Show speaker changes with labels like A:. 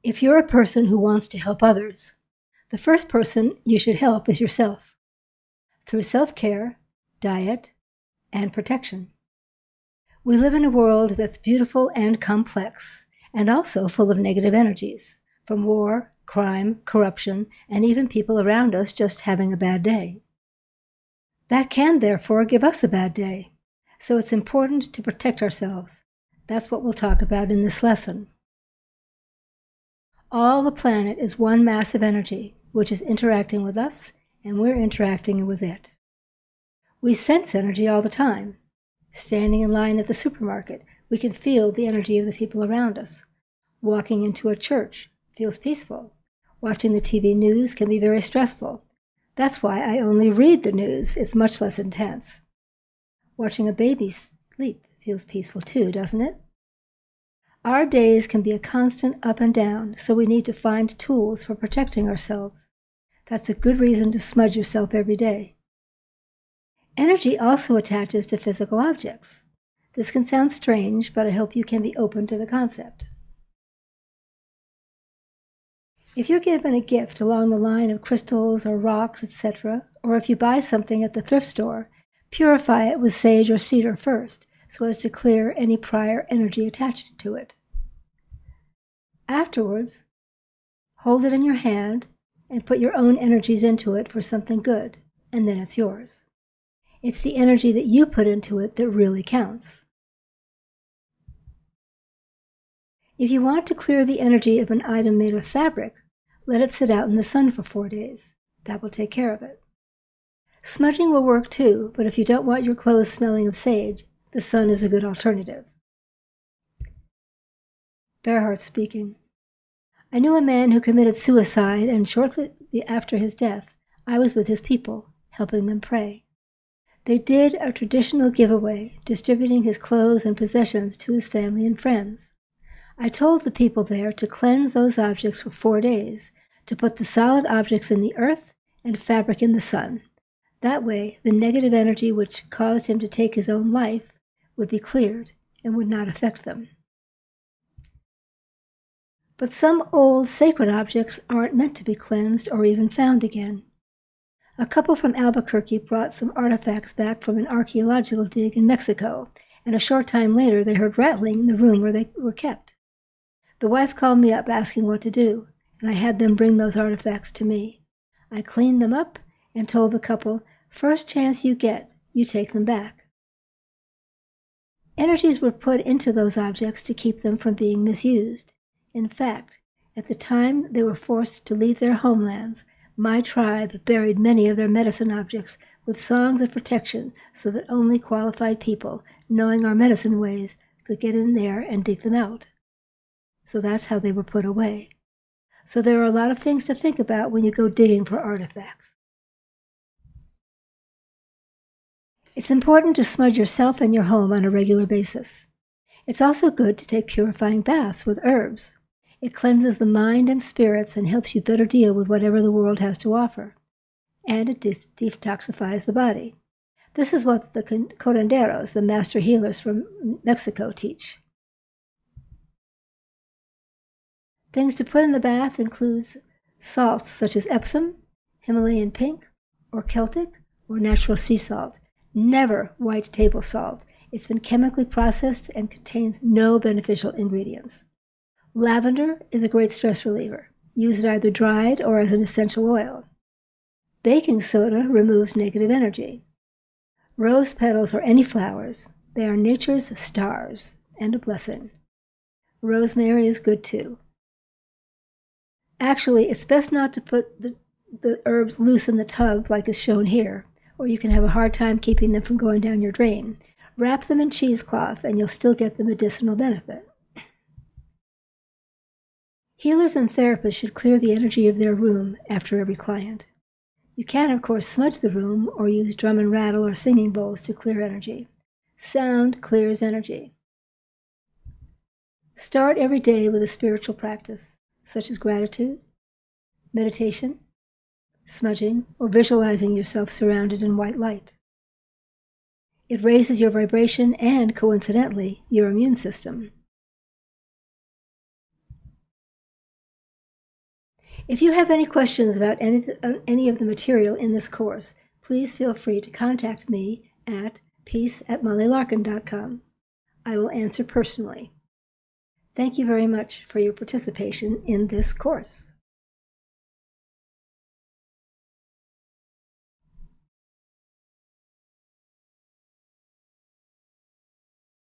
A: If you're a person who wants to help others, the first person you should help is yourself through self-care, diet, and protection. We live in a world that's beautiful and complex, and also full of negative energies, from war, crime, corruption, and even people around us just having a bad day. That can, therefore, give us a bad day, so it's important to protect ourselves. That's what we'll talk about in this lesson. All the planet is one massive energy, which is interacting with us, and we're interacting with it. We sense energy all the time. Standing in line at the supermarket, we can feel the energy of the people around us. Walking into a church feels peaceful. Watching the TV news can be very stressful. That's why I only read the news. It's much less intense. Watching a baby sleep feels peaceful too, doesn't it? Our days can be a constant up and down, so we need to find tools for protecting ourselves. That's a good reason to smudge yourself every day. Energy also attaches to physical objects. This can sound strange, but I hope you can be open to the concept. If you're given a gift along the line of crystals or rocks, etc., or if you buy something at the thrift store, purify it with sage or cedar first, so as to clear any prior energy attached to it. Afterwards, hold it in your hand and put your own energies into it for something good, and then it's yours. It's the energy that you put into it that really counts. If you want to clear the energy of an item made of fabric, let it sit out in the sun for 4 days. That will take care of it. Smudging will work too, but if you don't want your clothes smelling of sage, the sun is a good alternative. Bearhart speaking. I knew a man who committed suicide, and shortly after his death, I was with his people, helping them pray. They did a traditional giveaway, distributing his clothes and possessions to his family and friends. I told the people there to cleanse those objects for 4 days, to put the solid objects in the earth and fabric in the sun. That way, the negative energy which caused him to take his own life would be cleared and would not affect them. But some old sacred objects aren't meant to be cleansed or even found again. A couple from Albuquerque brought some artifacts back from an archaeological dig in Mexico, and a short time later they heard rattling in the room where they were kept. The wife called me up asking what to do, and I had them bring those artifacts to me. I cleaned them up and told the couple, first chance you get, you take them back. Energies were put into those objects to keep them from being misused. In fact, at the time they were forced to leave their homelands, my tribe buried many of their medicine objects with songs of protection so that only qualified people, knowing our medicine ways, could get in there and dig them out. So that's how they were put away. So there are a lot of things to think about when you go digging for artifacts. It's important to smudge yourself and your home on a regular basis. It's also good to take purifying baths with herbs. It cleanses the mind and spirits and helps you better deal with whatever the world has to offer. And it detoxifies the body. This is what the curanderos, the master healers from Mexico, teach. Things to put in the bath includes salts such as Epsom, Himalayan pink, or Celtic, or natural sea salt. Never white table salt. It's been chemically processed and contains no beneficial ingredients. Lavender is a great stress reliever. Use it either dried or as an essential oil. Baking soda removes negative energy. Rose petals or any flowers, they are nature's stars and a blessing. Rosemary is good too. Actually, it's best not to put the herbs loose in the tub like is shown here, or you can have a hard time keeping them from going down your drain. Wrap them in cheesecloth and you'll still get the medicinal benefit. Healers and therapists should clear the energy of their room after every client. You can, of course, smudge the room or use drum and rattle or singing bowls to clear energy. Sound clears energy. Start every day with a spiritual practice, such as gratitude, meditation, smudging, or visualizing yourself surrounded in white light. It raises your vibration and, coincidentally, your immune system. If you have any questions about any of the material in this course, please feel free to contact me at peace@mollylarkin.com. I will answer personally. Thank you very much for your participation in this course.